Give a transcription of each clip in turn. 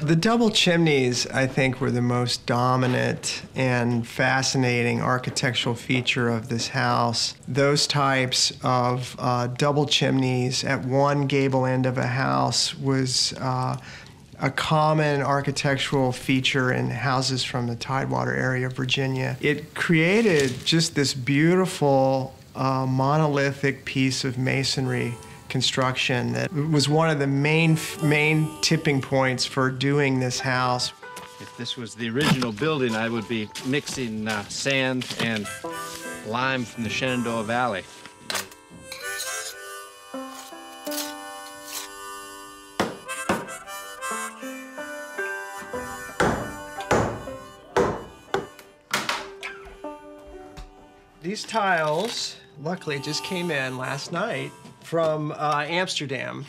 The double chimneys, I think, were the most dominant and fascinating architectural feature of this house. Those types of double chimneys at one gable end of a house was a common architectural feature in houses from the Tidewater area of Virginia. It created just this beautiful monolithic piece of masonry construction that was one of the main tipping points for doing this house. If this was the original building, I would be mixing sand and lime from the Shenandoah Valley. These tiles, luckily, just came in last night from Amsterdam.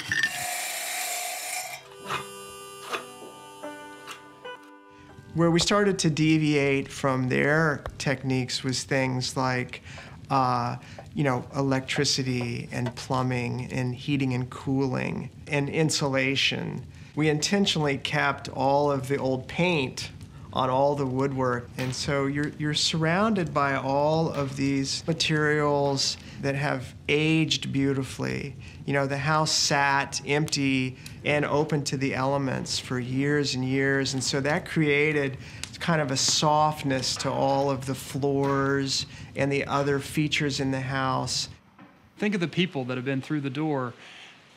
Where we started to deviate from their techniques was things like, electricity and plumbing and heating and cooling and insulation. We intentionally kept all of the old paint on all the woodwork, and so you're surrounded by all of these materials that have aged beautifully. You know, the house sat empty and open to the elements for years and years, and so that created kind of a softness to all of the floors and the other features in the house. Think of the people that have been through the door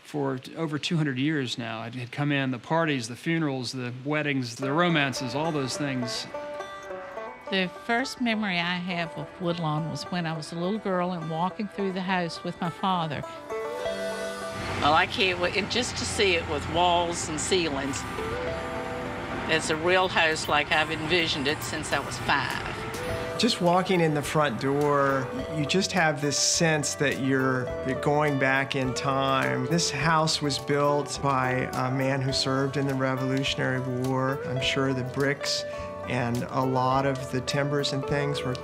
for over 200 years now. I had come in, the parties, the funerals, the weddings, the romances, all those things. The first memory I have of Woodlawn was when I was a little girl and walking through the house with my father. Well, I can't wait just to see it with walls and ceilings. It's a real house like I've envisioned it since I was 5. Just walking in the front door, you just have this sense that you're going back in time. This house was built by a man who served in the Revolutionary War. I'm sure the bricks and a lot of the timbers and things were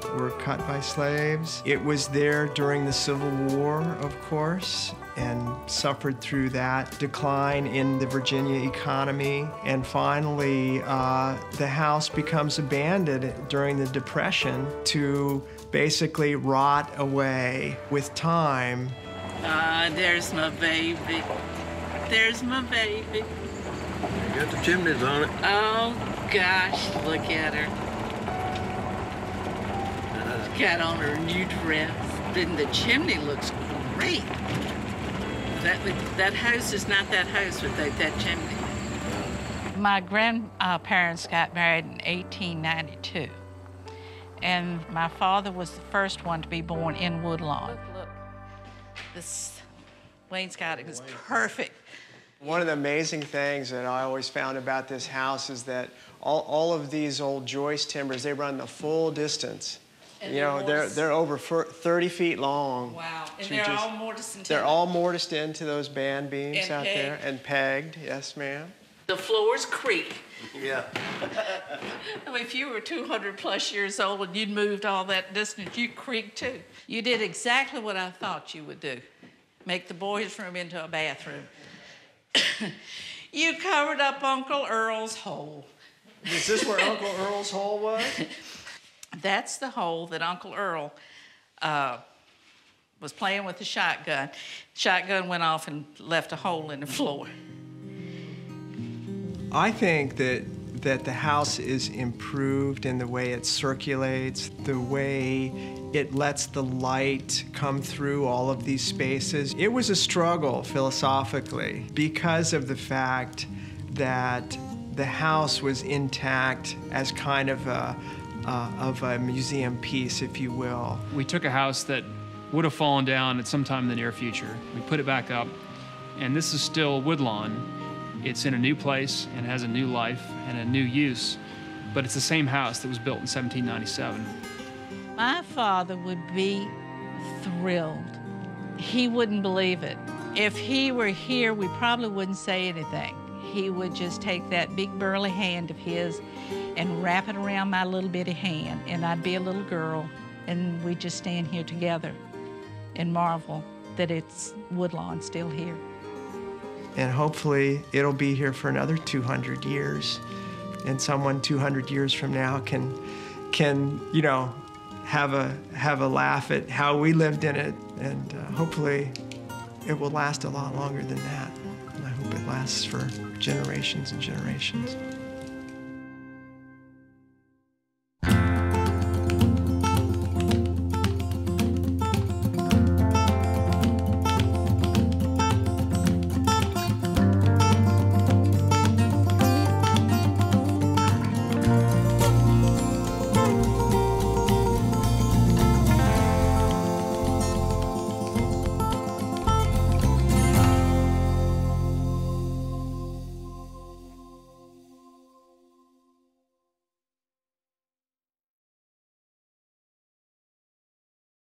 cut by slaves. It was there during the Civil War, of course, and suffered through that decline in the Virginia economy. And finally, the house becomes abandoned during the Depression to basically rot away with time. There's my baby. There's my baby. You got the chimneys on it. Oh, gosh, look at her. Got on her new dress. Then the chimney looks great. That house is not that house without that chimney. My grandparents got married in 1892. And my father was the first one to be born in Woodlawn. Look, this wainscoting is perfect. One of the amazing things that I always found about this house is that all of these old joist timbers, they run the full distance. And you know, they're over 30 feet long. Wow, and they're all mortised into. They're all mortised into those band beams and out pegged. there and pegged. Yes, ma'am. The floors creak. Yeah. I mean, if you were 200+ years old and you'd moved all that distance, you'd creak too. You did exactly what I thought you would do. Make the boys' room into a bathroom. You covered up Uncle Earl's hole. Is this where Uncle Earl's hole was? That's the hole that Uncle Earl was playing with the shotgun. Shotgun went off and left a hole in the floor. I think that the house is improved in the way it circulates, the way it lets the light come through all of these spaces. It was a struggle philosophically because of the fact that the house was intact as kind of a museum piece, if you will. We took a house that would have fallen down at some time in the near future. We put it back up, and this is still Woodlawn. It's in a new place and has a new life and a new use, but it's the same house that was built in 1797. My father would be thrilled. He wouldn't believe it. If he were here, we probably wouldn't say anything. He would just take that big burly hand of his and wrap it around my little bitty hand, and I'd be a little girl, and we'd just stand here together and marvel that it's Woodlawn still here. and hopefully it'll be here for another 200 years. And someone 200 years from now can you know, have a laugh at how we lived in it, and hopefully it will last a lot longer than that. And I hope it lasts for generations and generations.